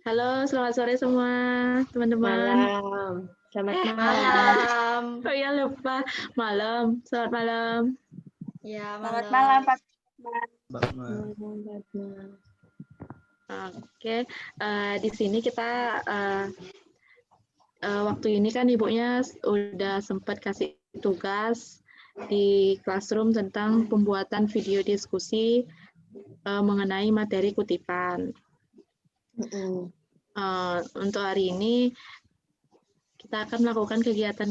Halo, selamat sore semua teman-teman. Malam. Selamat malam. Malam. Oh iya lupa, malam. Selamat malam. Ya, Selamat malam. malam, Pak. Oke, di sini kita waktu ini kan ibunya udah sempat kasih tugas di classroom tentang pembuatan video diskusi mengenai materi kutipan. Untuk hari ini kita akan melakukan kegiatan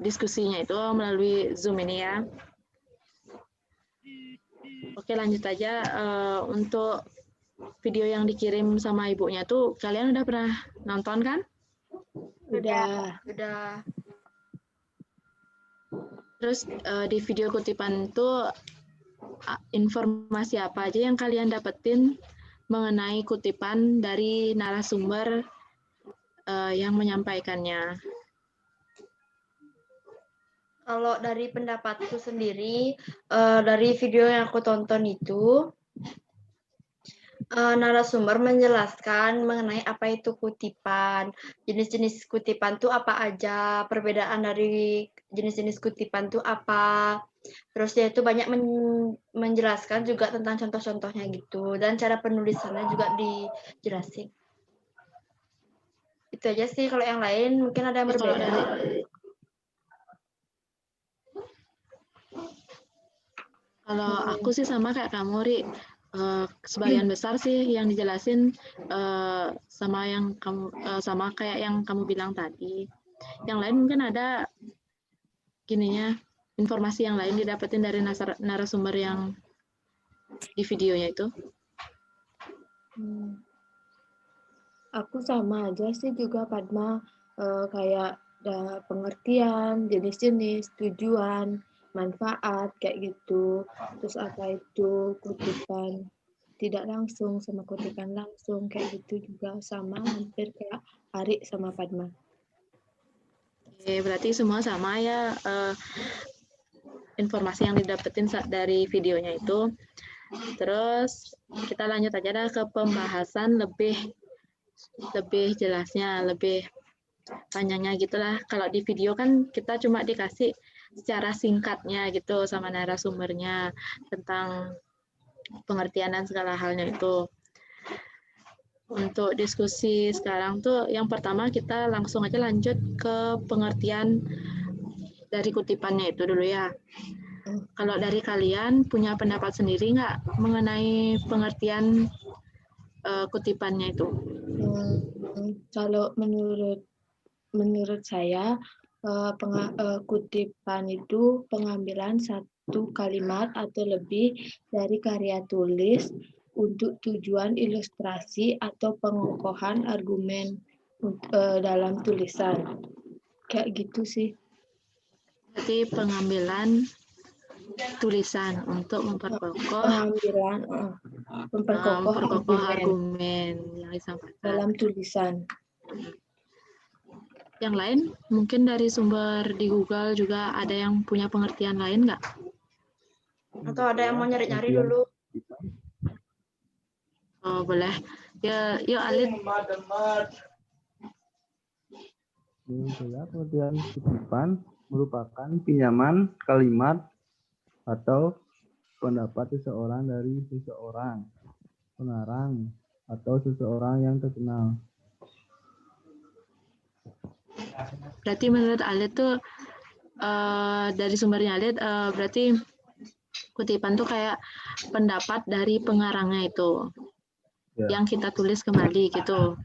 diskusinya itu melalui Zoom ini ya. Oke, lanjut aja. Untuk video yang dikirim sama ibunya tuh kalian udah pernah nonton kan? Udah. Terus di video kutipan itu informasi apa aja yang kalian dapetin mengenai kutipan dari narasumber yang menyampaikannya? Kalau dari pendapatku sendiri, dari video yang aku tonton itu, narasumber menjelaskan mengenai apa itu kutipan, jenis-jenis kutipan itu apa aja, perbedaan dari jenis-jenis kutipan itu apa. Terus dia itu banyak menjelaskan juga tentang contoh-contohnya gitu, dan cara penulisannya juga dijelasin. Itu aja sih, kalau yang lain mungkin ada yang berbeda. Kalau aku sih sama kayak kamu, Ri. Sebagian besar sih yang dijelasin sama yang kamu sama kayak yang kamu bilang tadi. Yang lain mungkin ada gininya informasi yang lain didapetin dari narasumber yang di videonya itu. Aku sama aja sih juga, Padma. Kayak pengertian, jenis-jenis, tujuan, manfaat, kayak gitu. Terus apa itu kutipan tidak langsung sama kutipan langsung, kayak gitu juga sama, hampir kayak Ari sama Padma. Oke, berarti semua sama ya informasi yang didapetin dari videonya itu. Terus kita lanjut aja dah ke pembahasan lebih jelasnya, lebih panjangnya gitulah. Kalau di video kan kita cuma dikasih secara singkatnya gitu sama narasumbernya tentang pengertian dan segala halnya itu. Untuk diskusi sekarang tuh yang pertama kita langsung aja lanjut ke pengertian dari kutipannya itu dulu ya. Kalau dari kalian punya pendapat sendiri nggak mengenai pengertian kutipannya itu? Kalau menurut saya kutipan itu pengambilan satu kalimat atau lebih dari karya tulis untuk tujuan ilustrasi atau pengokohan argumen dalam tulisan. Kayak gitu sih. Berarti pengambilan tulisan untuk memperkokoh argumen yang disampaikan dalam tulisan. Yang lain mungkin dari sumber di Google juga ada yang punya pengertian lain nggak? Atau ada yang mau nyari-nyari dulu? Oh, boleh. Ya, yuk Alin. Menurut saya pengertian kutipan merupakan pinjaman kalimat atau pendapat seseorang dari seseorang, pengarang, atau seseorang yang terkenal. Berarti menurut Alit tuh dari sumbernya Alit berarti kutipan tuh kayak pendapat dari pengarangnya itu yang kita tulis kembali gitu.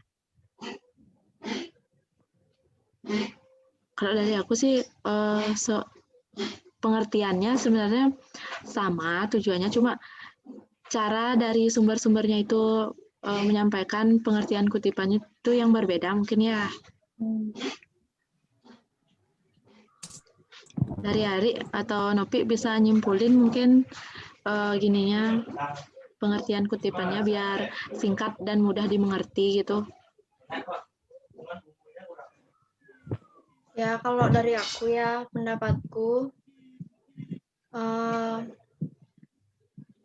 Kalau dari aku sih pengertiannya sebenarnya sama, tujuannya cuma cara dari sumber-sumbernya itu menyampaikan pengertian kutipannya itu yang berbeda mungkin ya. Dari Ari atau Nopi bisa nyimpulin mungkin gininya pengertian kutipannya biar singkat dan mudah dimengerti gitu. Ya, kalau dari aku ya, pendapatku,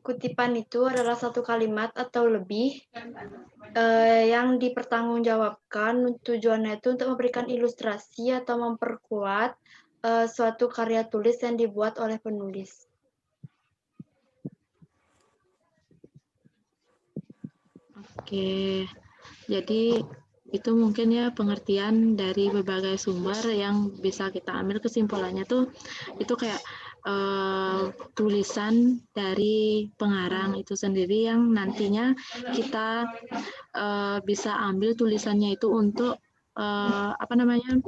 kutipan itu adalah satu kalimat atau lebih yang dipertanggungjawabkan. Tujuannya itu untuk memberikan ilustrasi atau memperkuat suatu karya tulis yang dibuat oleh penulis. Oke, jadi itu mungkin ya pengertian dari berbagai sumber yang bisa kita ambil kesimpulannya tuh itu kayak tulisan dari pengarang itu sendiri yang nantinya kita bisa ambil tulisannya itu untuk apa namanya,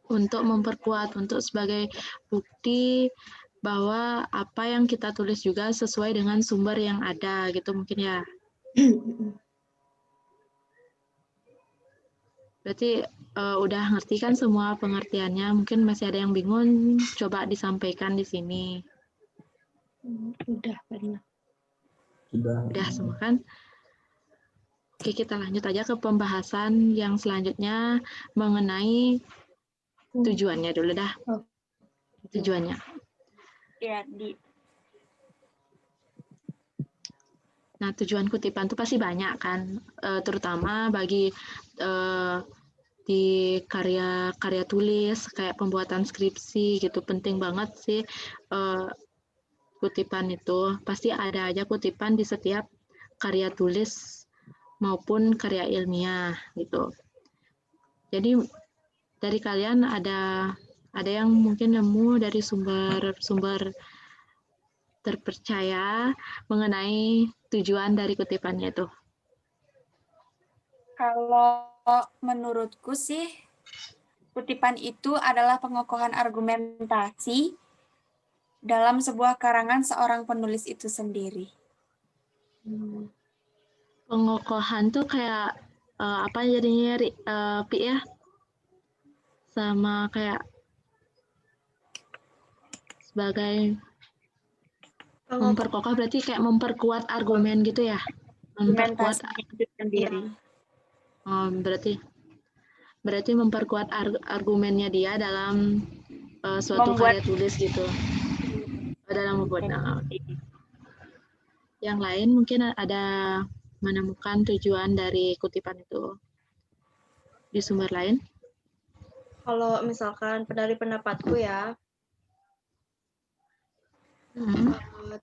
untuk memperkuat, untuk sebagai bukti bahwa apa yang kita tulis juga sesuai dengan sumber yang ada gitu mungkin ya. Berarti udah ngerti kan semua pengertiannya? Mungkin masih ada yang bingung, coba disampaikan di sini. Udah pernah. Udah semua kan? Oke, kita lanjut aja ke pembahasan yang selanjutnya mengenai tujuannya dulu dah. Tujuannya. Ya, Nah, tujuan kutipan itu pasti banyak kan, terutama bagi di karya tulis kayak pembuatan skripsi gitu, penting banget sih kutipan itu. Pasti ada aja kutipan di setiap karya tulis maupun karya ilmiah gitu. Jadi dari kalian ada yang mungkin nemu dari sumber terpercaya mengenai tujuan dari kutipannya itu? kalau menurutku sih, kutipan itu adalah pengokohan argumentasi dalam sebuah karangan seorang penulis itu sendiri. Pengokohan tuh kayak apa jadinya, Pi ya? Sama kayak sebagai memperkokoh, berarti kayak memperkuat argumen gitu ya? Memperkuat Argumentasi itu sendiri. berarti memperkuat argumennya dia dalam suatu karya tulis gitu. Dalam membuat. Yang lain mungkin ada menemukan tujuan dari kutipan itu di sumber lain? Kalau misalkan dari pendapatku ya,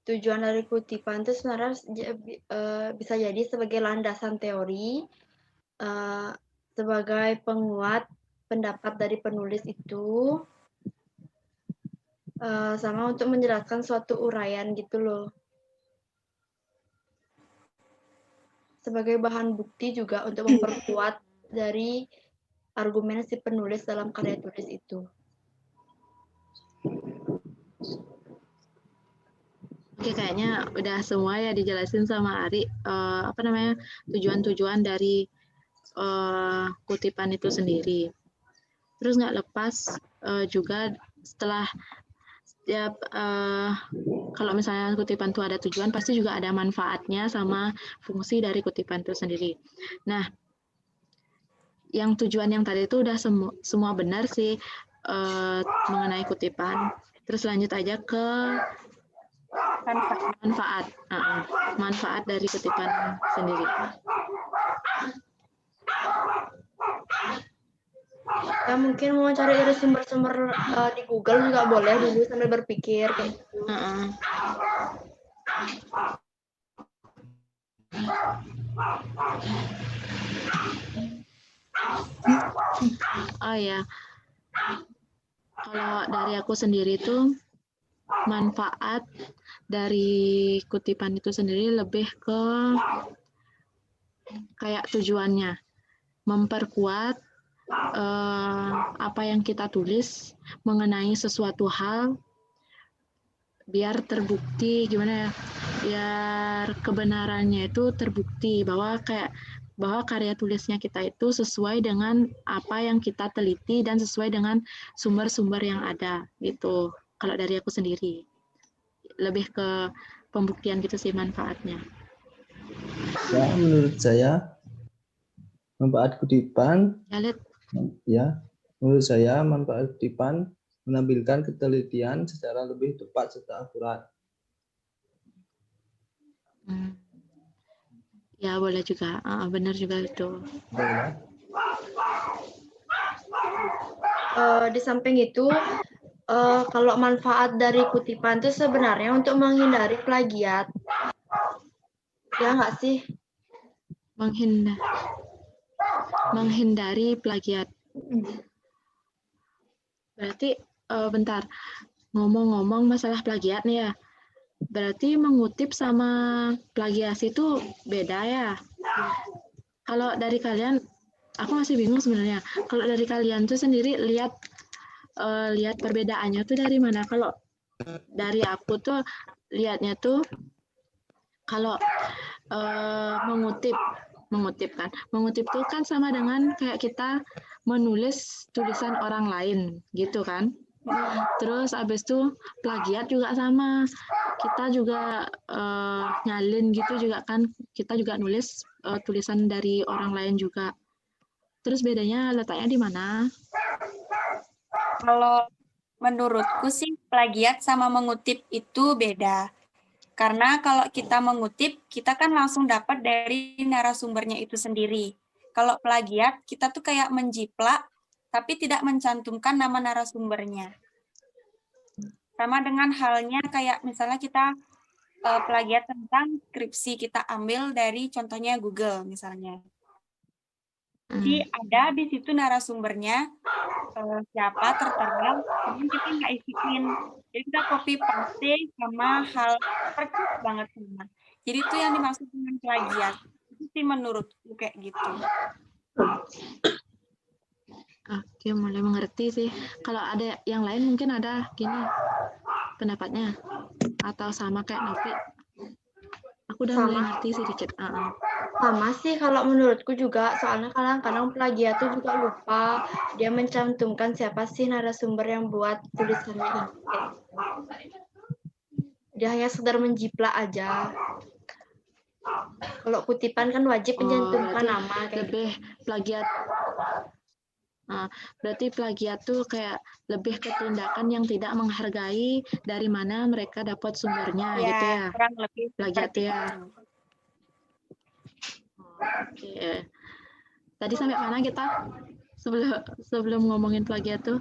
tujuan dari kutipan itu sebenarnya bisa jadi sebagai landasan teori, sebagai penguat pendapat dari penulis itu, sama untuk menjelaskan suatu uraian gitu loh. Sebagai bahan bukti juga untuk memperkuat dari argumen si penulis dalam karya tulis itu. Oke, kayaknya udah semua ya dijelasin sama Ari, apa namanya, tujuan-tujuan dari kutipan itu sendiri. Terus nggak lepas juga setelah setiap kalau misalnya kutipan itu ada tujuan, pasti juga ada manfaatnya sama fungsi dari kutipan itu sendiri. Nah, yang tujuan yang tadi itu udah semua benar sih mengenai kutipan. Terus lanjut aja ke manfaat dari kutipan sendiri. Ya mungkin mau cari dari sumber-sumber di Google juga boleh dulu sambil berpikir kayak gitu. Oh ya, kalau dari aku sendiri tuh manfaat dari kutipan itu sendiri lebih ke kayak tujuannya memperkuat apa yang kita tulis mengenai sesuatu hal biar terbukti gimana ya, biar kebenarannya itu terbukti bahwa karya tulisnya kita itu sesuai dengan apa yang kita teliti dan sesuai dengan sumber-sumber yang ada gitu. Kalau dari aku sendiri lebih ke pembuktian gitu sih manfaatnya. Ya, menurut saya manfaat kutipan menurut saya manfaat kutipan menampilkan ketelitian secara lebih tepat serta akurat. Ya boleh juga, benar juga itu. Boleh. Di samping itu, kalau manfaat dari kutipan itu sebenarnya untuk menghindari plagiat. Ya nggak sih? Menghindari plagiat. Berarti bentar, ngomong-ngomong masalah plagiat nih ya. Berarti mengutip sama plagiasi itu beda ya. Kalau dari kalian, aku masih bingung sebenarnya. Kalau dari kalian tuh sendiri lihat perbedaannya tuh dari mana? Kalau dari aku tuh lihatnya tuh kalau mengutip tuh kan sama dengan kayak kita menulis tulisan orang lain gitu kan. Terus abis itu plagiat juga sama, kita juga nyalin gitu juga kan, kita juga nulis tulisan dari orang lain juga. Terus bedanya letaknya di mana? Kalau menurutku sih plagiat sama mengutip itu beda. Karena kalau kita mengutip, kita kan langsung dapat dari narasumbernya itu sendiri. Kalau plagiat, kita tuh kayak menjiplak, tapi tidak mencantumkan nama narasumbernya. Sama dengan halnya kayak misalnya kita plagiat tentang skripsi, kita ambil dari contohnya Google misalnya. Jadi ada di situ narasumbernya, siapa tertera, kemudian kita nggak isiin. Jadi kita copy paste sama hal persis banget sama. Jadi itu yang dimaksud dengan plagiat. Itu sih menurutku kayak gitu. Oke, mulai mengerti sih. Kalau ada yang lain mungkin ada gini pendapatnya atau sama kayak Novi. Aku udah mulai ngerti sedikit. Sama sih kalau menurutku juga, soalnya kadang-kadang plagiat tuh juga lupa dia mencantumkan siapa sih narasumber yang buat tulisannya ini. Dia hanya sekedar menjiplak aja. Kalau kutipan kan wajib mencantumkan nama. Lebih plagiat. Berarti plagiat tuh kayak lebih ke tindakan yang tidak menghargai dari mana mereka dapat sumbernya gitu ya. Kurang lebih plagiat ya. Oke. Tadi sampai mana kita? Sebelum ngomongin plagiat tuh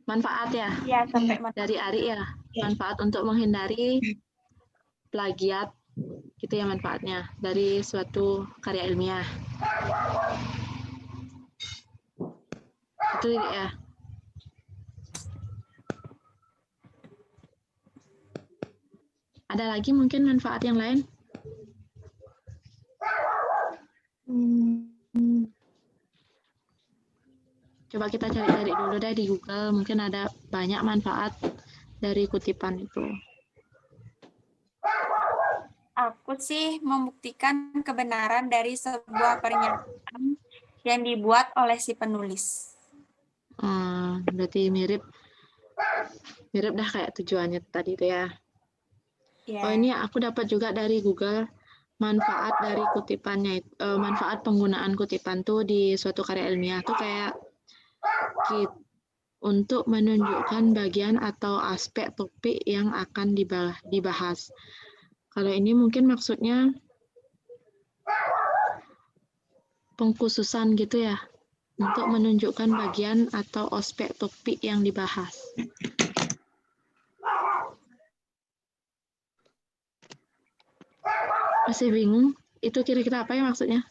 manfaat ya? Iya, sampai dari Ari ya. Manfaat untuk menghindari plagiat gitu ya manfaatnya dari suatu karya ilmiah. Itu ya. Ada lagi mungkin manfaat yang lain? Coba kita cari-cari dulu deh di Google, mungkin ada banyak manfaat dari kutipan itu. Aku sih membuktikan kebenaran dari sebuah pernyataan yang dibuat oleh si penulis. Berarti mirip dah kayak tujuannya tadi itu ya. Yeah. Oh, ini aku dapat juga dari Google manfaat dari kutipannya, manfaat penggunaan kutipan tuh di suatu karya ilmiah tuh kayak untuk menunjukkan bagian atau aspek topik yang akan dibahas. Kalau ini mungkin maksudnya pengkhususan gitu ya, untuk menunjukkan bagian atau aspek topik yang dibahas. Masih bingung? Itu kira-kira apa ya maksudnya?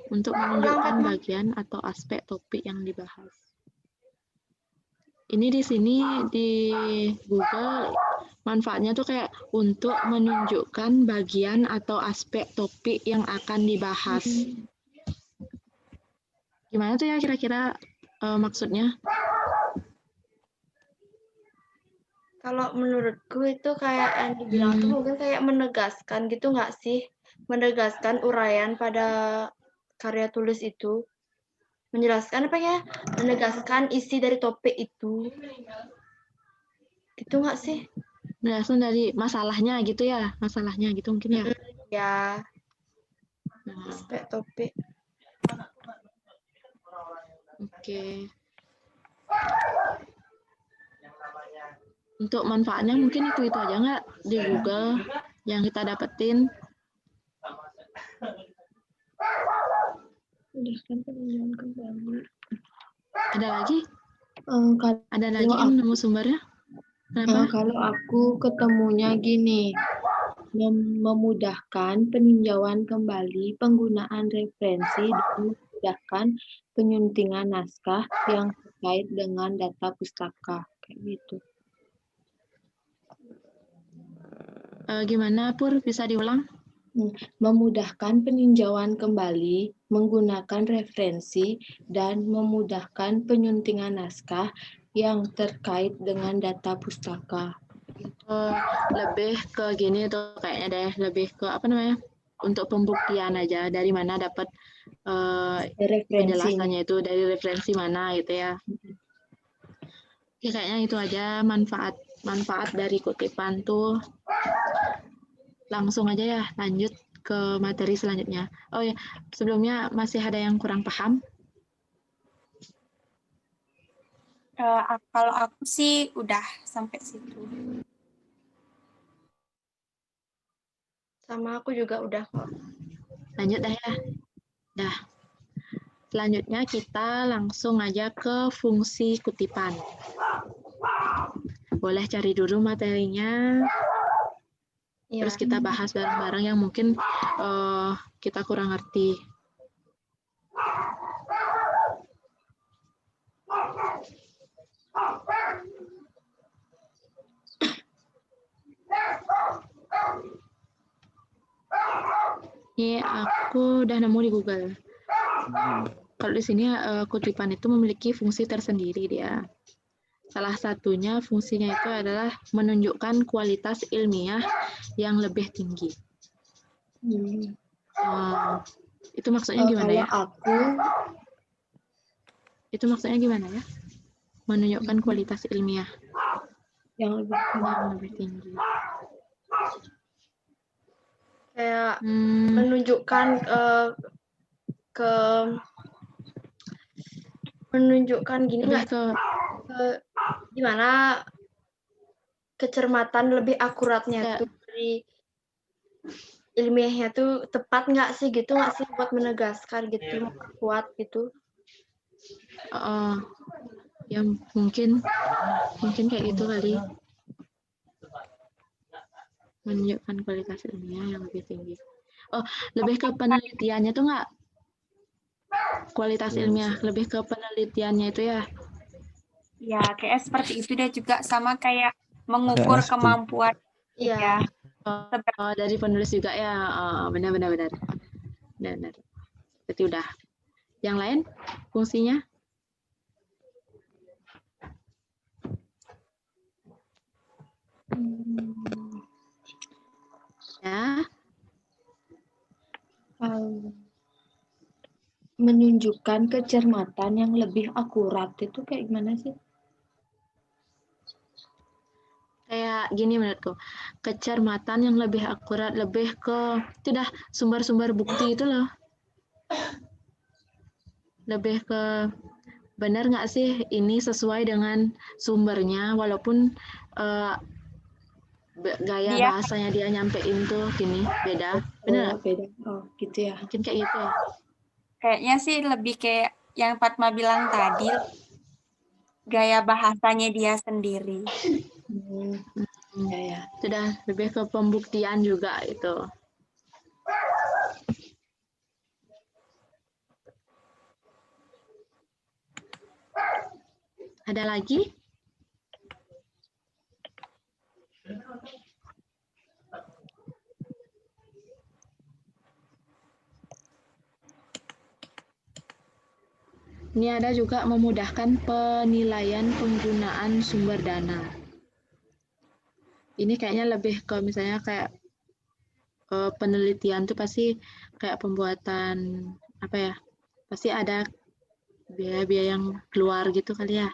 Untuk menunjukkan bagian atau aspek topik yang dibahas. Ini di sini di Google manfaatnya tuh kayak untuk menunjukkan bagian atau aspek topik yang akan dibahas. Gimana tuh ya kira-kira maksudnya? Kalau menurutku itu kayak yang dibilang tuh mungkin kayak menegaskan gitu nggak sih? Menegaskan uraian pada karya tulis itu. Menjelaskan apa ya? Menegaskan isi dari topik itu. Gitu nggak sih? Menjelaskan dari masalahnya gitu ya? Masalahnya gitu mungkin ya? Ya. Aspek topik. Oke. Untuk manfaatnya mungkin itu aja nggak di Google yang kita dapetin. memudahkan peninjauan kembali. Ada lagi? Kalau Ada lagi yang nemu sumbernya? Kenapa? Kalau aku ketemunya gini, memudahkan peninjauan kembali penggunaan referensi dan memudahkan penyuntingan naskah yang terkait dengan data pustaka, kayak gitu. Gimana Pur? Bisa diulang? Memudahkan peninjauan kembali menggunakan referensi dan memudahkan penyuntingan naskah yang terkait dengan data pustaka. Lebih ke gini tuh kayaknya deh, lebih ke apa namanya? Untuk pembuktian aja, dari mana dapat penjelasannya itu, dari referensi mana gitu ya. Ya kayaknya itu aja manfaat dari kutipan tuh. Langsung aja ya, lanjut ke materi selanjutnya. Oh ya, sebelumnya masih ada yang kurang paham? Kalau aku sih udah sampai situ. Sama aku juga udah kok. Lanjut dah ya. Dah. Selanjutnya kita langsung aja ke fungsi kutipan. Boleh cari dulu materinya. Ya. Terus kita bahas bareng-bareng yang mungkin kita kurang ngerti. Ini aku udah nemu di Google. Kalau di sini kutipan itu memiliki fungsi tersendiri dia. Salah satunya fungsinya itu adalah menunjukkan kualitas ilmiah yang lebih tinggi. Itu maksudnya gimana ya? Itu maksudnya gimana ya? Menunjukkan kualitas ilmiah yang lebih tinggi. Kayak menunjukkan menunjukkan gini nggak ke gimana kecermatan lebih akuratnya tuh dari ilmiahnya tuh tepat nggak sih gitu nggak sih buat menegaskan gitu kuat gitu. Ya mungkin kayak gitu kali. Menunjukkan kualitas ilmiah yang lebih tinggi. Oh, lebih ke penelitiannya tuh nggak? Kualitas ilmiah, lebih ke penelitiannya itu ya? Ya, kayak seperti itu dia juga sama kayak mengukur kemampuan. Iya. Dari penulis juga ya. Benar. Berarti udah. Yang lain fungsinya? Ya. Menunjukkan kecermatan yang lebih akurat itu kayak gimana sih? Kayak gini menurutku, kecermatan yang lebih akurat, lebih ke itu dah sumber-sumber bukti itu loh. Lebih ke benar nggak sih ini sesuai dengan sumbernya, walaupun gaya bahasanya dia nyampein tuh gini beda. Benar nggak? Beda. Oh gitu ya. Mungkin kayak gitu ya. Kayaknya sih lebih kayak yang Fatma bilang tadi, gaya bahasanya dia sendiri. Ya. Sudah lebih ke pembuktian juga itu. Ada lagi? Ini ada juga memudahkan penilaian penggunaan sumber dana. Ini kayaknya lebih ke misalnya kayak penelitian tuh pasti kayak pembuatan apa ya? Pasti ada biaya-biaya yang keluar gitu kali ya.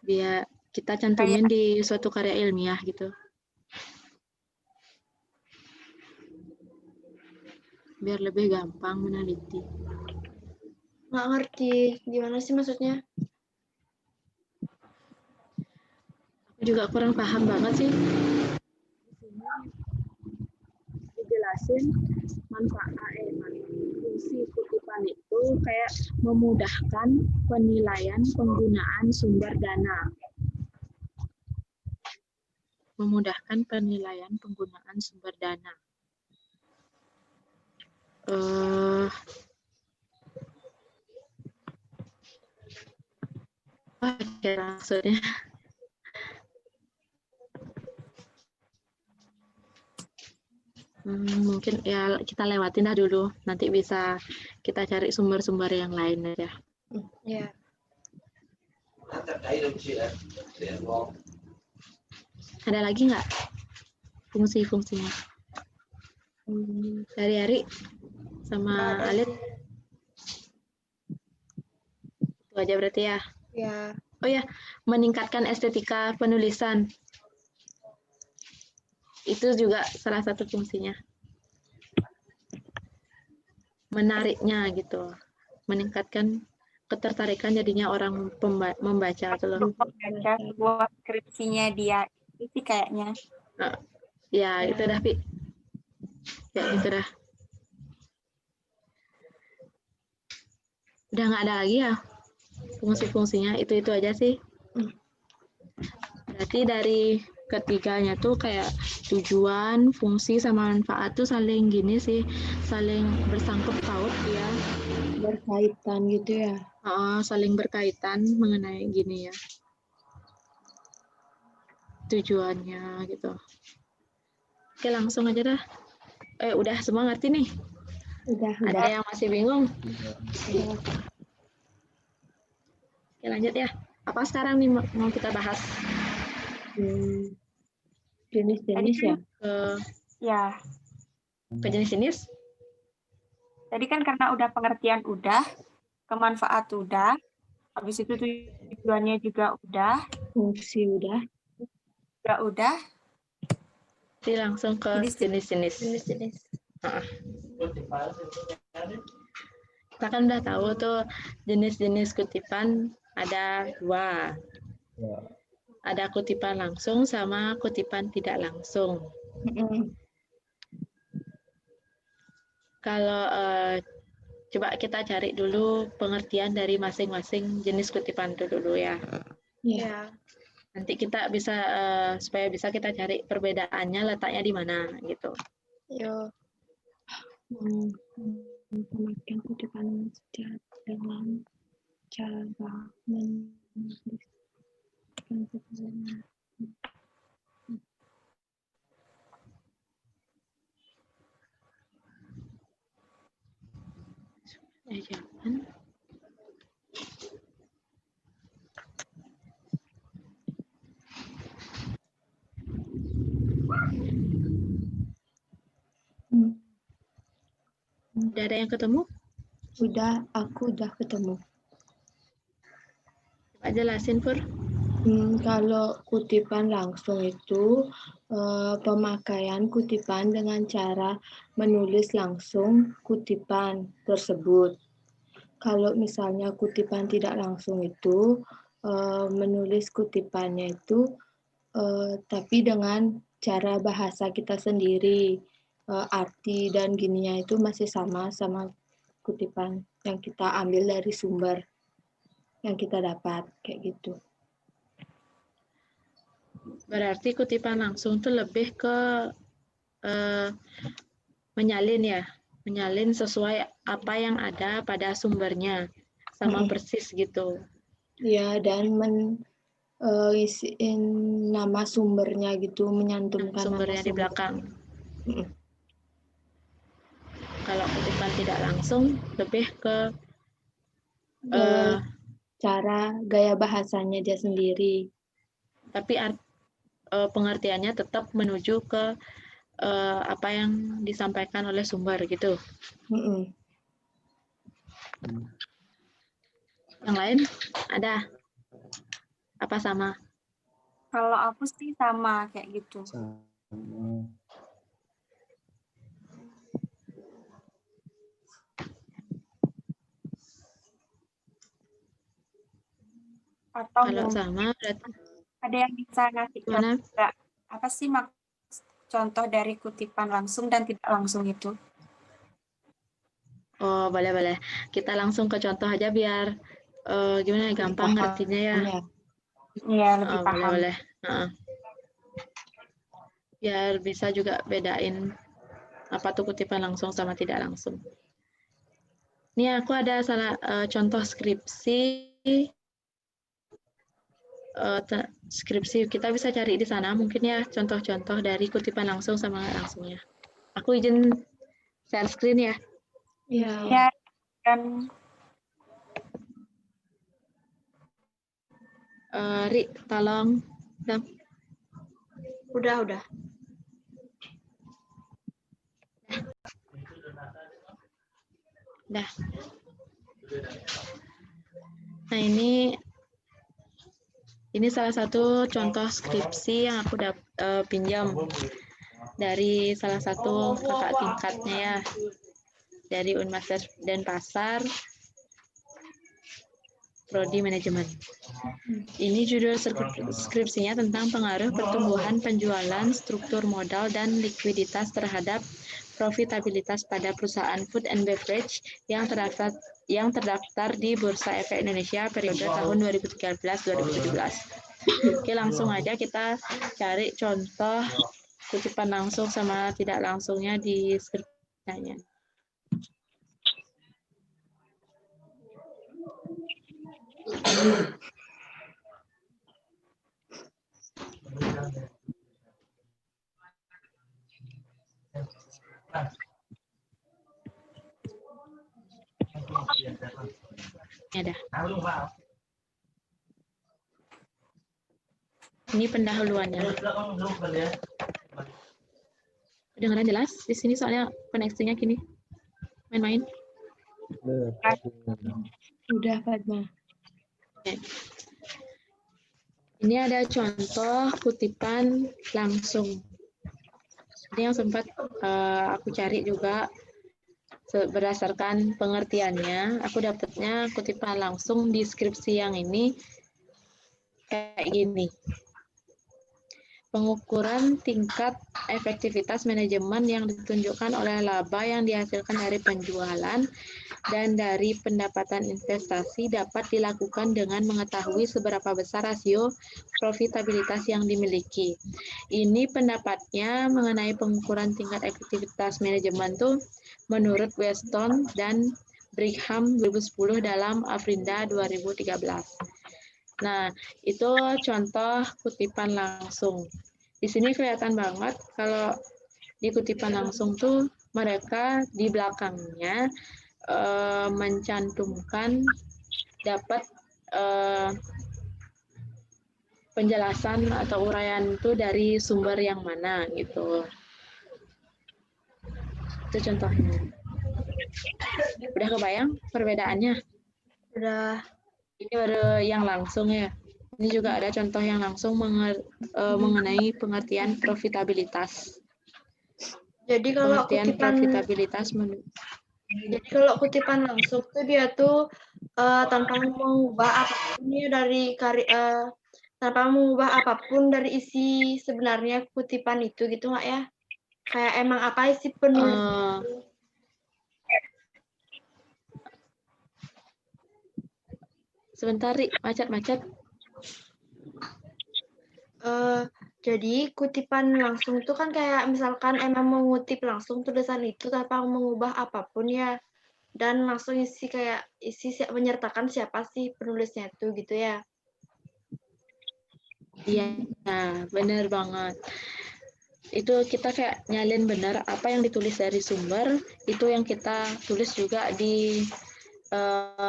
Biar kita cantumin di suatu karya ilmiah gitu. Biar lebih gampang meneliti. Nggak ngerti gimana sih maksudnya? Aku juga kurang paham banget sih. Dijelasin manfaat fungsi kutipan itu kayak memudahkan penilaian penggunaan sumber dana. Memudahkan penilaian penggunaan sumber dana. Oke, maksudnya. Mungkin ya kita lewatin dah dulu. Nanti bisa kita cari sumber-sumber yang lain aja. Ya. Ada lagi nggak fungsi-fungsinya? Dari Ari sama Alit? Itu aja berarti ya? Ya. Oh ya, meningkatkan estetika penulisan. Itu juga salah satu fungsinya. Menariknya gitu. Meningkatkan ketertarikan jadinya orang membaca itu loh. Membaca sebuah skripsinya dia. Itu sih kayaknya. Ya, itu dah, Pi. Ya, itu dah. Udah nggak ada lagi ya fungsi-fungsinya, itu aja sih. Berarti dari ketiganya tuh kayak tujuan, fungsi, sama manfaat tuh saling gini sih, saling bersangkut paut ya. Berkaitan gitu ya. Saling berkaitan mengenai gini ya. Tujuannya gitu. Oke, langsung aja dah. Udah semua ngerti nih? Udah. Ada yang masih bingung? Udah. Oke, lanjut ya. Apa sekarang nih mau kita bahas? Jenis-jenis ya? Ya. Ke jenis-jenis? Tadi kan karena udah pengertian udah, kemanfaat udah, habis itu tujuannya juga udah, Fungsi udah. Jadi langsung ke jenis-jenis. Kita kan udah tahu tuh jenis-jenis kutipan ada 2. Ada kutipan langsung sama kutipan tidak langsung. Kalau coba kita cari dulu pengertian dari masing-masing jenis kutipan itu dulu ya. Iya. Nanti kita bisa supaya bisa kita cari perbedaannya letaknya di mana gitu. Yo. Pemakaian kutipan secara dalam cara menulis. Jangan. Udah ada yang ketemu? Udah, aku udah ketemu. Coba jelasin, Pur. Kalau kutipan langsung itu pemakaian kutipan dengan cara menulis langsung kutipan tersebut. Kalau misalnya kutipan tidak langsung itu menulis kutipannya itu tapi dengan cara bahasa kita sendiri, arti dan gininya itu masih sama kutipan yang kita ambil dari sumber yang kita dapat kayak gitu. Berarti kutipan langsung itu lebih ke menyalin ya, menyalin sesuai apa yang ada pada sumbernya, sama persis gitu. Ya, dan isiin nama sumbernya gitu, menyantumkan sumbernya nama di belakang. Kalau kutipan tidak langsung lebih ke cara gaya bahasanya dia sendiri. Tapi pengertiannya tetap menuju ke apa yang disampaikan oleh sumber gitu. Yang lain ada? Apa sama? Kalau aku sih sama kayak gitu. Atau kalau sama berarti ada yang bisa ngasih contoh enggak? Apa sih contoh dari kutipan langsung dan tidak langsung itu? Oh, boleh. Kita langsung ke contoh aja biar gimana ya, gampang ngertinya ya. Iya, lebih Oh, paham. boleh. Biar bisa juga bedain apa tuh kutipan langsung sama tidak langsung. Ini aku ada contoh skripsi. Skripsi kita bisa cari di sana mungkin ya contoh-contoh dari kutipan langsung sama langsungnya. Aku izin share screen ya. Iya. Ya, dan Ri, tolong dong. Udah. Dah. Nah, ini salah satu contoh skripsi yang aku pinjam dari salah satu kakak tingkatnya ya, dari Unmas Denpasar, Prodi Manajemen. Ini judul skripsinya tentang pengaruh pertumbuhan penjualan, struktur modal, dan likuiditas terhadap profitabilitas pada perusahaan food and beverage yang terdaftar di Bursa Efek Indonesia periode tahun 2013-2017. Oke, langsung aja kita cari contoh kutipan langsung sama tidak langsungnya di skripsinya. Ya dah. Ini pendahuluannya. Kedengaran jelas di sini soalnya koneksinya gini. Main-main. Udah, Padma. Oke. Ini ada contoh kutipan langsung. Ini yang sempat aku cari juga berdasarkan pengertiannya. Aku dapatnya kutipan langsung di skripsi yang ini kayak gini. Pengukuran tingkat efektivitas manajemen yang ditunjukkan oleh laba yang dihasilkan dari penjualan dan dari pendapatan investasi dapat dilakukan dengan mengetahui seberapa besar rasio profitabilitas yang dimiliki. Ini pendapatnya mengenai pengukuran tingkat efektivitas manajemen tuh menurut Weston dan Brigham 2010 dalam Afrinda 2013. Nah, itu contoh kutipan langsung. Di sini kelihatan banget kalau di kutipan langsung tuh mereka di belakangnya mencantumkan dapat penjelasan atau uraian itu dari sumber yang mana gitu. Itu contohnya. Udah kebayang perbedaannya? Udah. Ini baru yang langsung ya. Ini juga ada contoh yang langsung mengenai pengertian profitabilitas. Jadi kalau Pengertian profitabilitas jadi kalau kutipan langsung tuh dia tuh tanpa mengubah apapun ya dari tanpa mengubah apapun dari isi sebenarnya kutipan itu gitu nggak ya? Kayak emang apa isi penulis? Sebentar, Ri, macet. Jadi kutipan langsung tuh kan kayak misalkan emang mengutip langsung tulisan itu tanpa mengubah apapun ya, dan langsung isi menyertakan siapa sih penulisnya itu gitu ya. Iya, benar banget. Itu kita kayak nyalin benar apa yang ditulis dari sumber, itu yang kita tulis juga di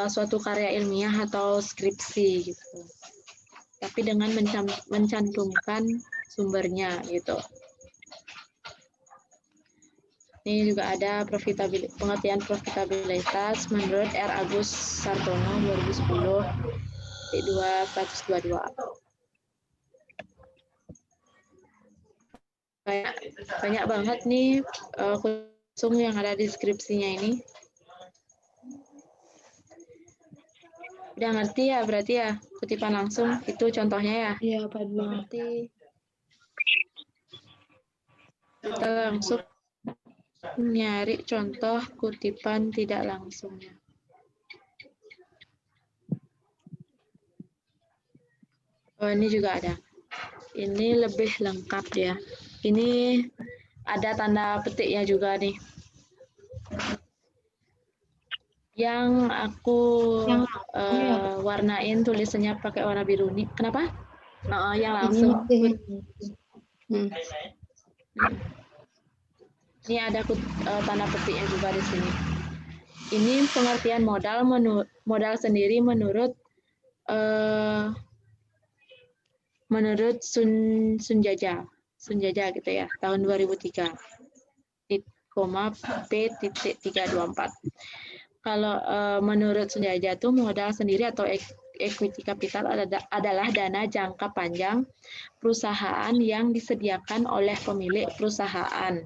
suatu karya ilmiah atau skripsi gitu. Tapi dengan mencantumkan sumbernya gitu. Ini juga ada pengertian profitabilitas menurut R. Agus Sartono 2010 222. Banyak banget nih langsung yang ada di skripsinya ini. Udah ngerti ya berarti ya kutipan langsung itu contohnya ya? Iya, Padma. Ngerti. Kita langsung nyari contoh kutipan tidak langsungnya. Oh, ini juga ada. Ini lebih lengkap ya. Ini ada tanda petiknya juga nih. Yang aku warnain tulisannya pakai warna biru nih. Kenapa? Yang langsung. Ini ada tanda petiknya juga di sini. Ini pengertian modal sendiri menurut Sunjaya gitu ya, tahun 2003. P.324. Kalau menurut Sunjaya itu modal sendiri atau equity capital adalah dana jangka panjang perusahaan yang disediakan oleh pemilik perusahaan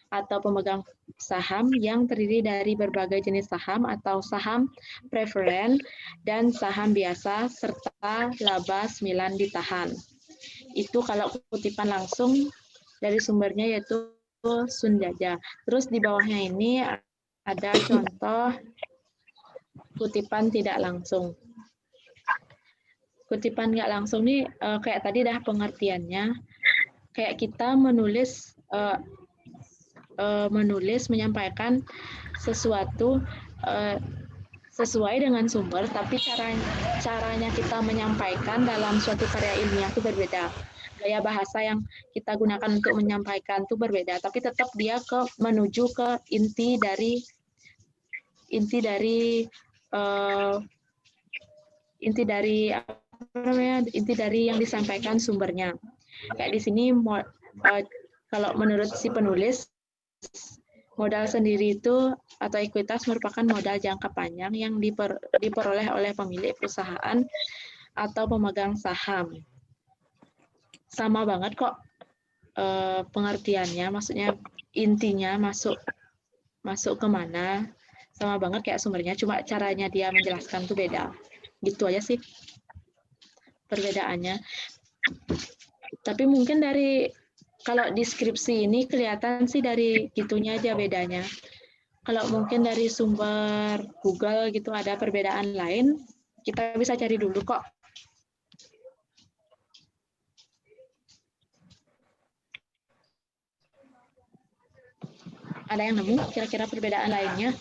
atau pemegang saham yang terdiri dari berbagai jenis saham atau saham preferen dan saham biasa serta laba 9 ditahan. Itu kalau kutipan langsung dari sumbernya yaitu Sunjaya. Terus di bawahnya ini ada contoh kutipan tidak langsung. Kutipan nggak langsung nih kayak tadi dah pengertiannya. Kayak kita menulis menyampaikan sesuatu sesuai dengan sumber, tapi caranya kita menyampaikan dalam suatu karya ilmiah itu berbeda. Gaya bahasa yang kita gunakan untuk menyampaikan itu berbeda, tapi tetap dia menuju ke inti dari yang disampaikan sumbernya. Kayak di sini kalau menurut si penulis, modal sendiri itu atau ekuitas merupakan modal jangka panjang yang diperoleh oleh pemilik perusahaan atau pemegang saham. Sama banget kok pengertiannya, maksudnya intinya masuk kemana, sama banget kayak sumbernya, cuma caranya dia menjelaskan tuh beda. Gitu aja sih perbedaannya. Tapi mungkin kalau deskripsi ini kelihatan sih dari gitunya aja bedanya. Kalau mungkin dari sumber Google gitu ada perbedaan lain, kita bisa cari dulu kok. Ada yang nemu kira-kira perbedaan lainnya?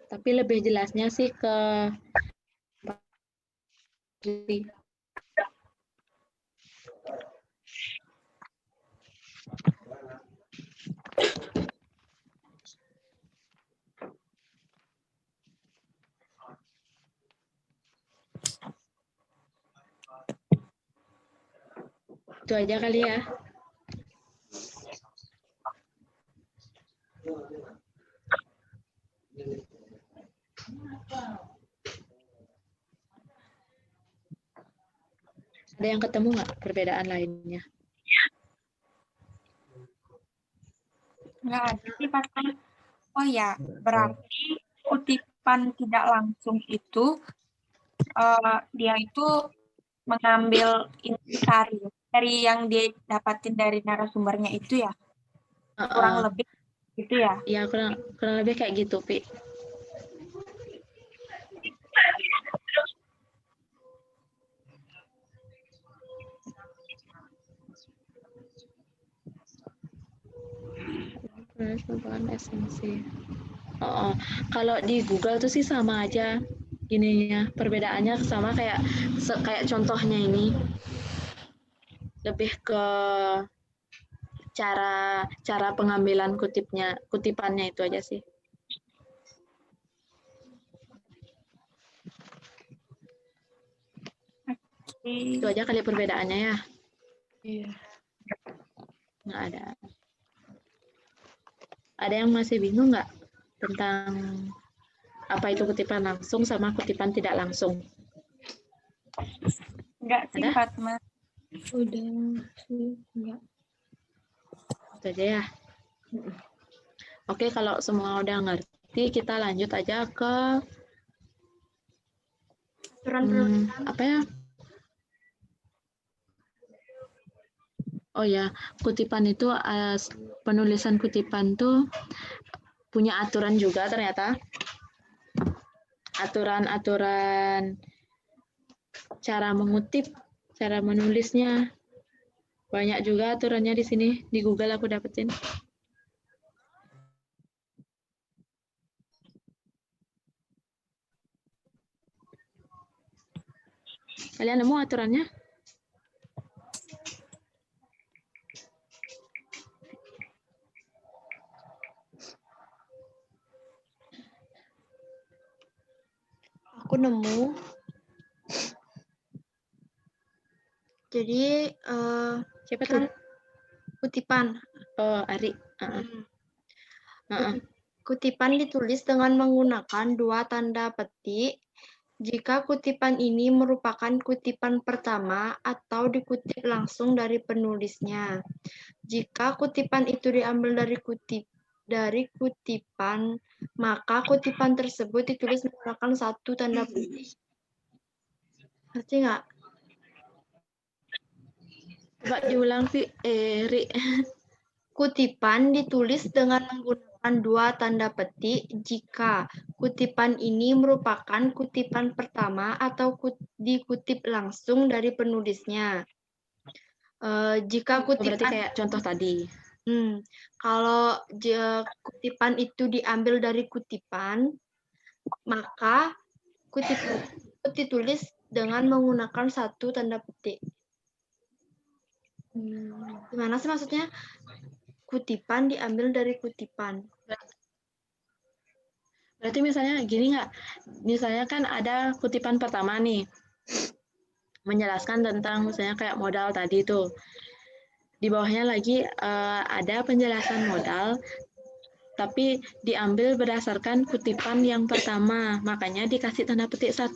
Tapi lebih jelasnya sih ke itu aja kali ya. Ada yang ketemu nggak perbedaan lainnya? Nggak ada sih, Pak. Oh ya, berarti kutipan tidak langsung itu dia itu mengambil intisari dari yang dia dapatin dari narasumbernya itu ya, kurang lebih gitu ya? Iya, kurang lebih kayak gitu, Pi. Merupakan esensi. Kalau di Google tuh sih sama aja ininya, perbedaannya sama kayak contohnya ini, lebih ke cara pengambilan kutipannya itu aja sih. Itu aja kali perbedaannya ya. Iya. Nggak ada. Ada yang masih bingung nggak tentang apa itu kutipan langsung sama kutipan tidak langsung? Enggak sih, Fatma. Udah sih, enggak. Itu aja ya. Oke, kalau semua udah ngerti, kita lanjut aja ke apa ya? Oh ya, kutipan itu penulisan kutipan tuh punya aturan juga ternyata. Aturan-aturan cara mengutip, cara menulisnya. Banyak juga aturannya di sini. Di Google aku dapetin. Kalian nemu aturannya? Aku nemu. Jadi Siapa kan tuh? kutipan. Oh, Ari. Kutipan ditulis dengan menggunakan dua tanda petik jika kutipan ini merupakan kutipan pertama atau dikutip langsung dari penulisnya. Jika kutipan itu diambil dari kutipan, maka kutipan tersebut ditulis menggunakan satu tanda petik. Ngerti nggak? Coba diulang, Ri. Kutipan ditulis dengan menggunakan dua tanda petik jika kutipan ini merupakan kutipan pertama atau dikutip langsung dari penulisnya. Jika Berarti kutipan kayak contoh tadi. kalau kutipan itu diambil dari kutipan, maka kutipan itu ditulis dengan menggunakan satu tanda petik. Gimana sih maksudnya? Kutipan diambil dari kutipan. Berarti misalnya gini nggak? Misalnya kan ada kutipan pertama nih. Menjelaskan tentang misalnya kayak modal tadi tuh. Di bawahnya lagi ada penjelasan modal, tapi diambil berdasarkan kutipan yang pertama. Makanya dikasih tanda petik 1.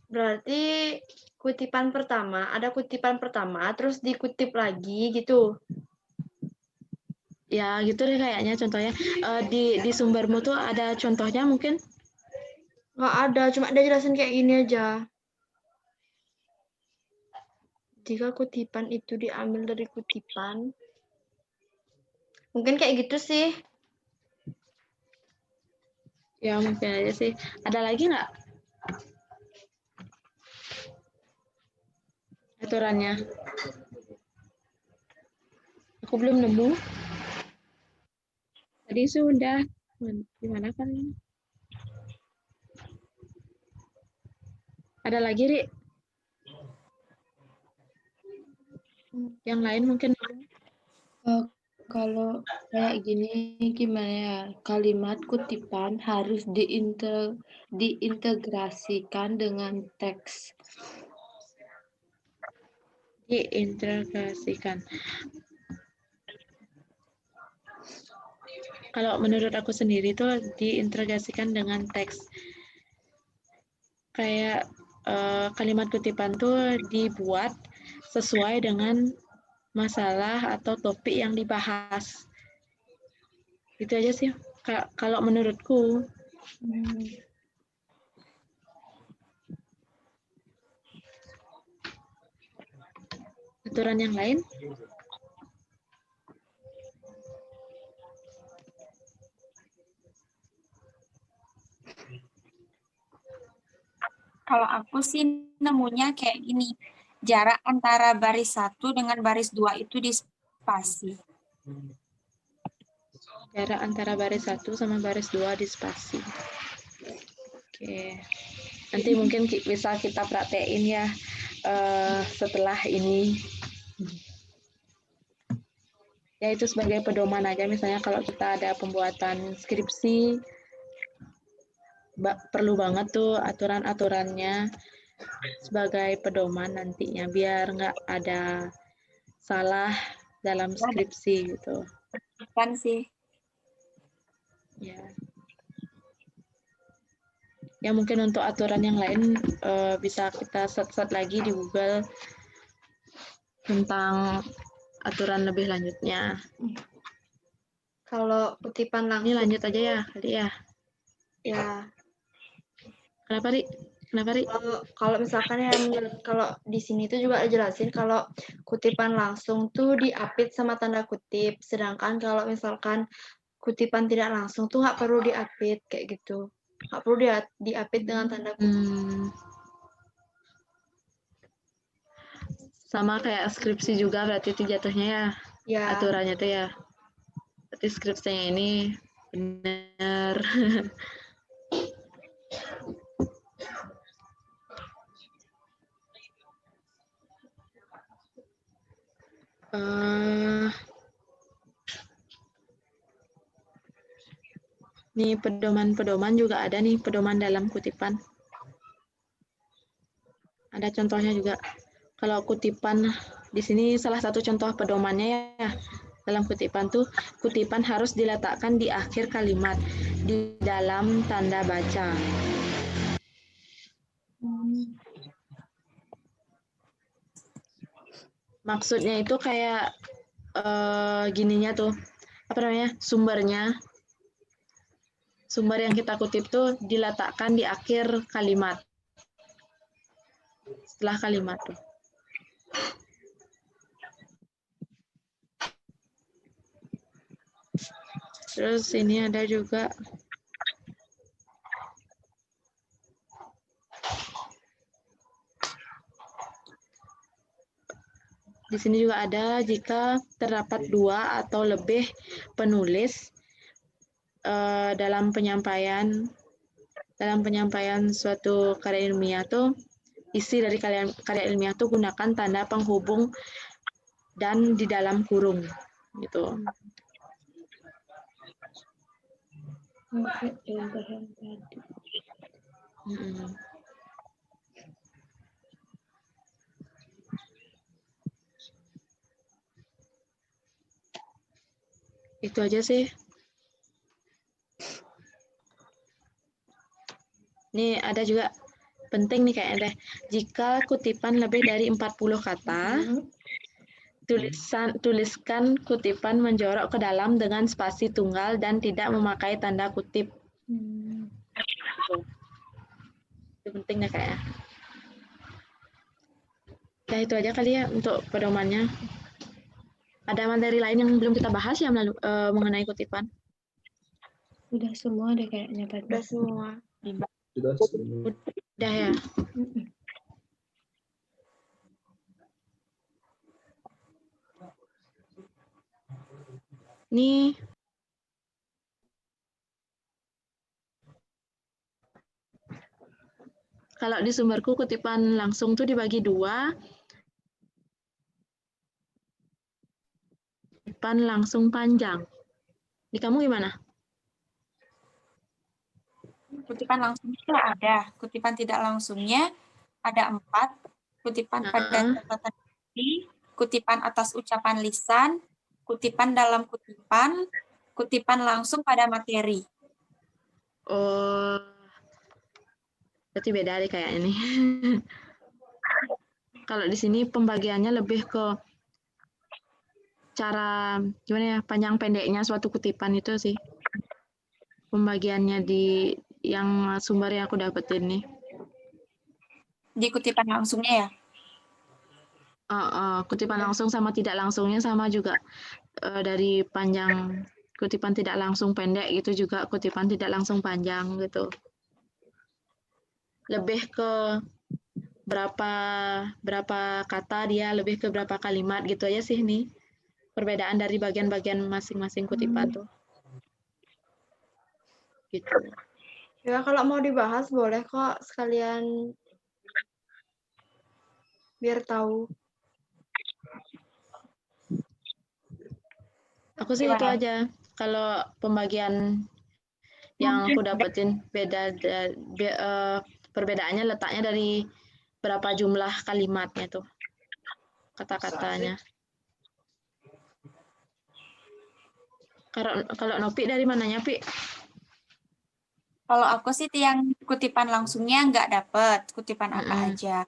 Berarti kutipan pertama, ada kutipan pertama, terus dikutip lagi gitu. Ya gitu deh kayaknya contohnya. Di sumbermu tuh ada contohnya mungkin? Nggak ada, cuma dia jelasin kayak gini aja. Jika kutipan itu diambil dari kutipan, mungkin kayak gitu sih. Ya mungkin aja sih. Ada lagi nggak aturannya? Aku belum nemu. Tadi sudah. Gimana kan? Ada lagi, Ri? Yang lain mungkin? Kalau kayak gini gimana ya? Kalimat kutipan harus diintegrasikan dengan teks. Diintegrasikan. Kalau menurut aku sendiri tuh diintegrasikan dengan teks. Kayak kalimat kutipan tuh dibuat sesuai dengan masalah atau topik yang dibahas. Itu aja sih kalau menurutku. Aturan yang lain? Kalau aku sih nemunya kayak gini. Jarak antara baris 1 dengan baris 2 itu di spasi. Jarak antara baris 1 sama baris 2 di spasi. Oke. Nanti mungkin bisa kita praktein ya setelah ini. Ya itu sebagai pedoman aja, misalnya kalau kita ada pembuatan skripsi, perlu banget tuh aturan-aturannya sebagai pedoman nantinya, biar nggak ada salah dalam skripsi gitu. Kan sih. Ya. Ya mungkin untuk aturan yang lain bisa kita search lagi di Google tentang aturan lebih lanjutnya. Kalau kutipan langsung. Ini lanjut aja ya, kali ya. Ya. Kenapa, Ri? Kenapa, Ri? Kalau misalkan ya kalau di sini tuh juga jelasin kalau kutipan langsung tuh diapit sama tanda kutip, sedangkan kalau misalkan kutipan tidak langsung tuh nggak perlu diapit kayak gitu, nggak perlu diapit dengan tanda kutip. Sama kayak skripsi juga berarti itu jatuhnya ya, Ya, aturannya tuh ya. Berarti skripsinya ini benar. Nih pedoman-pedoman juga ada nih, pedoman dalam kutipan. Ada contohnya juga. Kalau kutipan di sini salah satu contoh pedomannya ya dalam kutipan tuh, kutipan harus diletakkan di akhir kalimat di dalam tanda baca. Maksudnya itu kayak gininya tuh, apa namanya, sumber yang kita kutip tuh diletakkan di akhir kalimat, setelah kalimat tuh. Terus ini ada juga di sini juga ada, jika terdapat 2 atau lebih penulis dalam penyampaian suatu karya ilmiah tuh, isi dari karya ilmiah tuh gunakan tanda penghubung dan di dalam kurung gitu. Itu aja sih. Nih ada juga penting nih kayaknya deh. Jika kutipan lebih dari 40 kata, tuliskan kutipan menjorok ke dalam dengan spasi tunggal dan tidak memakai tanda kutip. Itu penting deh kayaknya. Ya itu aja kali ya untuk pedomannya. Ada materi lain yang belum kita bahas ya mengenai kutipan? Udah semua deh kayaknya, Pak. udah semua. Udah ya. Nih. Kalau di sumberku kutipan langsung tuh dibagi 2. Kutipan langsung panjang. Di kamu gimana? Kutipan langsungnya ada, kutipan tidak langsungnya ada 4, kutipan pada catatan kaki, kutipan atas ucapan lisan, kutipan dalam kutipan, kutipan langsung pada materi. Oh, berarti beda deh kayak ini. Kalau di sini pembagiannya lebih ke cara gimana ya, panjang pendeknya suatu kutipan itu sih. Pembagiannya di yang sumber yang aku dapetin nih. Di kutipan langsungnya ya? Kutipan langsung sama tidak langsungnya sama juga. Dari panjang kutipan tidak langsung pendek gitu juga kutipan tidak langsung panjang gitu. Lebih ke berapa kata dia, lebih ke berapa kalimat gitu aja sih nih. Perbedaan dari bagian-bagian masing-masing kutipan tuh. Gitu. Ya kalau mau dibahas boleh kok, sekalian biar tahu. Aku sih itu aja. Kalau pembagian yang aku dapetin perbedaannya letaknya dari berapa jumlah kalimatnya tuh, kata-katanya. Kalau Nopi dari mananya, Pi? Kalau aku sih yang kutipan langsungnya nggak dapet, kutipan apa aja.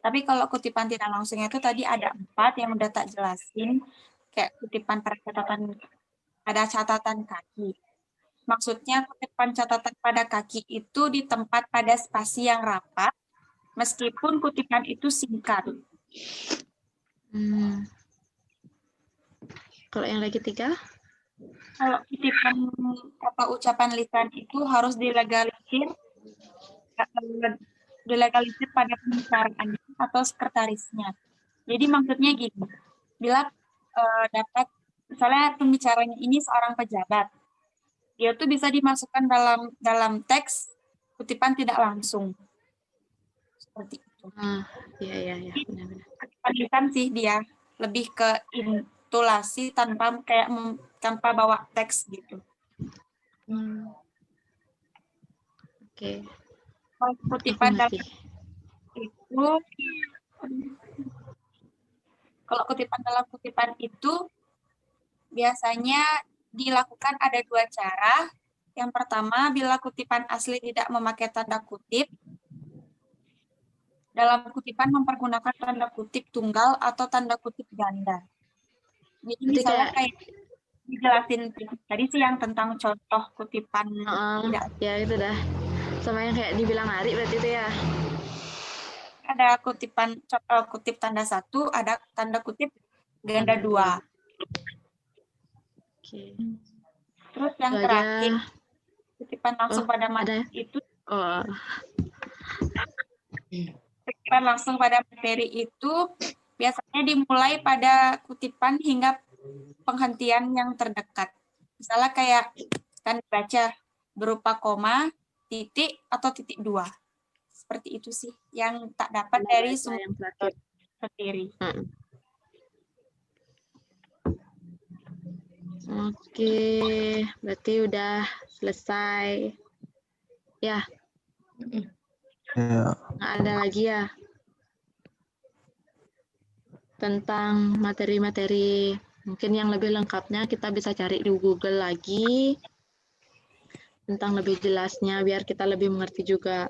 Tapi kalau kutipan tidak langsungnya itu tadi ada 4 yang udah tak jelasin, kayak kutipan pada catatan kaki. Maksudnya kutipan catatan pada kaki itu di tempat pada spasi yang rapat meskipun kutipan itu singkat. Kalau yang lagi 3? Kalau kutipan atau ucapan lisan itu harus dilegalisir pada pembicaraannya atau sekretarisnya. Jadi maksudnya gini, bila dapat, misalnya pembicaranya ini seorang pejabat, dia tuh bisa dimasukkan dalam teks kutipan tidak langsung. Seperti itu. Iya, benar-benar. Kutipan lisan sih dia lebih ke intulasi tanpa bawa teks gitu. Oke. Kutipan dalam itu, kalau kutipan dalam kutipan itu biasanya dilakukan ada 2 cara. Yang pertama, bila kutipan asli tidak memakai tanda kutip, dalam kutipan mempergunakan tanda kutip tunggal atau tanda kutip ganda. Jadi misalnya kayak dijelasin tadi sih yang tentang contoh kutipan tidak. Ya itu dah. Sama yang kayak dibilang Ari berarti itu ya. Ada kutipan kutip tanda 1, ada tanda kutip ganda 2. Oke. Terus yang terakhir, kutipan langsung pada materi itu. Kutipan langsung pada materi itu biasanya dimulai pada kutipan hingga penghentian yang terdekat. Misalnya kayak tanda baca berupa koma, titik, atau titik 2. Seperti itu sih yang tak dapat dari sumber sendiri. Oke, berarti udah selesai. Ya. Nggak ada lagi ya? Tentang materi-materi. Mungkin yang lebih lengkapnya kita bisa cari di Google lagi. Tentang lebih jelasnya, biar kita lebih mengerti juga.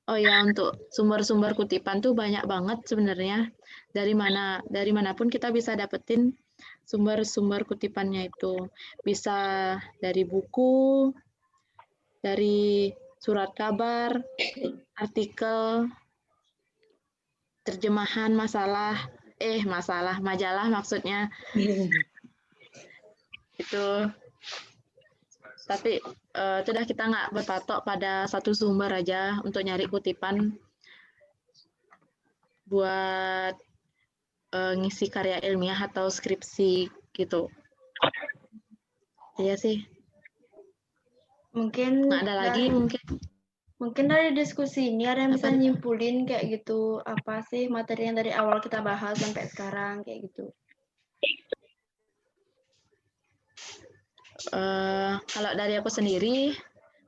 Oh ya, untuk sumber-sumber kutipan tuh banyak banget sebenarnya. Dari manapun kita bisa dapetin sumber-sumber kutipannya itu. Bisa dari buku, dari surat kabar, artikel, terjemahan majalah maksudnya. Itu. Tapi sudah kita nggak berpatok pada satu sumber aja untuk nyari kutipan buat ngisi karya ilmiah atau skripsi gitu. Iya sih. Mungkin nggak ada lagi mungkin dari diskusi ini ada yang bisa nyimpulin kayak gitu, apa sih materi yang dari awal kita bahas sampai sekarang kayak gitu. Kalau dari aku sendiri,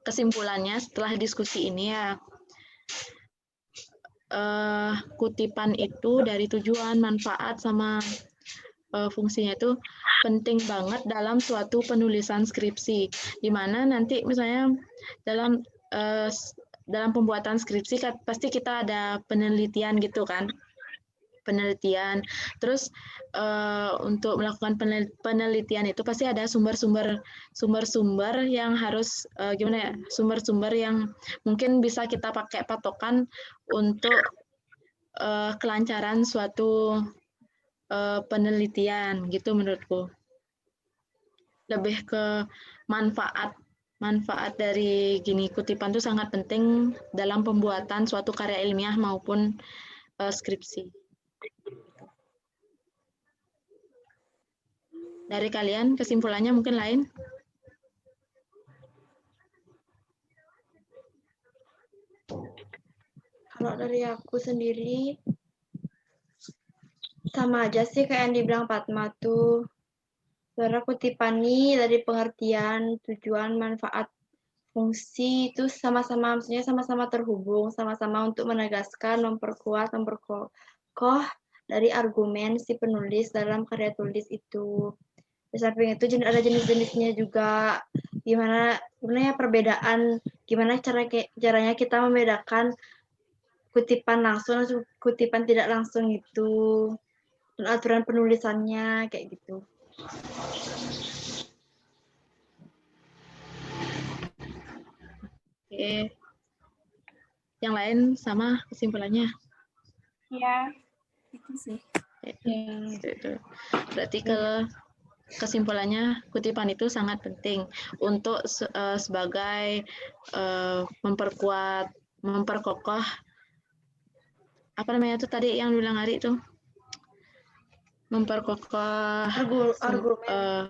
kesimpulannya setelah diskusi ini ya, kutipan itu dari tujuan, manfaat, sama fungsinya itu penting banget dalam suatu penulisan skripsi. Di mana nanti misalnya dalam pembuatan skripsi pasti kita ada penelitian gitu kan. Terus untuk melakukan penelitian itu pasti ada sumber-sumber yang harus sumber-sumber yang mungkin bisa kita pakai patokan untuk kelancaran suatu penelitian gitu menurutku. Lebih ke manfaat dari kutipan itu sangat penting dalam pembuatan suatu karya ilmiah maupun skripsi. Dari kalian kesimpulannya mungkin lain? Kalau dari aku sendiri sama aja sih kayak yang dibilang Padma tuh. Sebenarnya kutipan ini dari pengertian, tujuan, manfaat, fungsi itu sama-sama terhubung, sama-sama untuk menegaskan, memperkuat, memperkokoh dari argumen si penulis dalam karya tulis itu. Di samping itu ada jenis-jenisnya juga. Gimana ya perbedaan, gimana caranya kita membedakan kutipan langsung atau kutipan tidak langsung itu, dan aturan penulisannya kayak gitu. Oke. Yang lain sama kesimpulannya. Ya, itu sih. Itu. Berarti kesimpulannya kutipan itu sangat penting untuk sebagai memperkokoh apa namanya itu tadi yang bilang Ari itu memperkokoh argumen.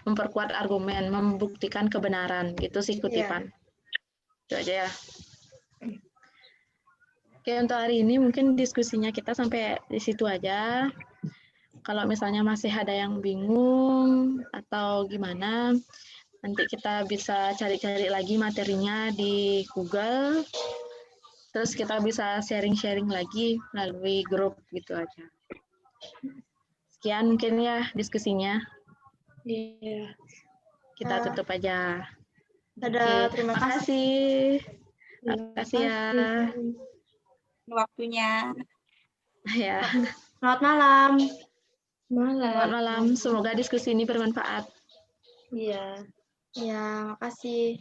memperkuat argumen, membuktikan kebenaran gitu sih kutipan. Itu aja ya. Oke, untuk hari ini mungkin diskusinya kita sampai di situ aja. Kalau misalnya masih ada yang bingung atau gimana, nanti kita bisa cari-cari lagi materinya di Google. Terus kita bisa sharing-sharing lagi melalui grup gitu aja. Sekian mungkin ya diskusinya. Iya. Kita tutup aja. Dadah, terima kasih. Terima kasih ya. Waktunya. Ya. Selamat malam. Selamat malam. Semoga diskusi ini bermanfaat. Iya. Ya, makasih.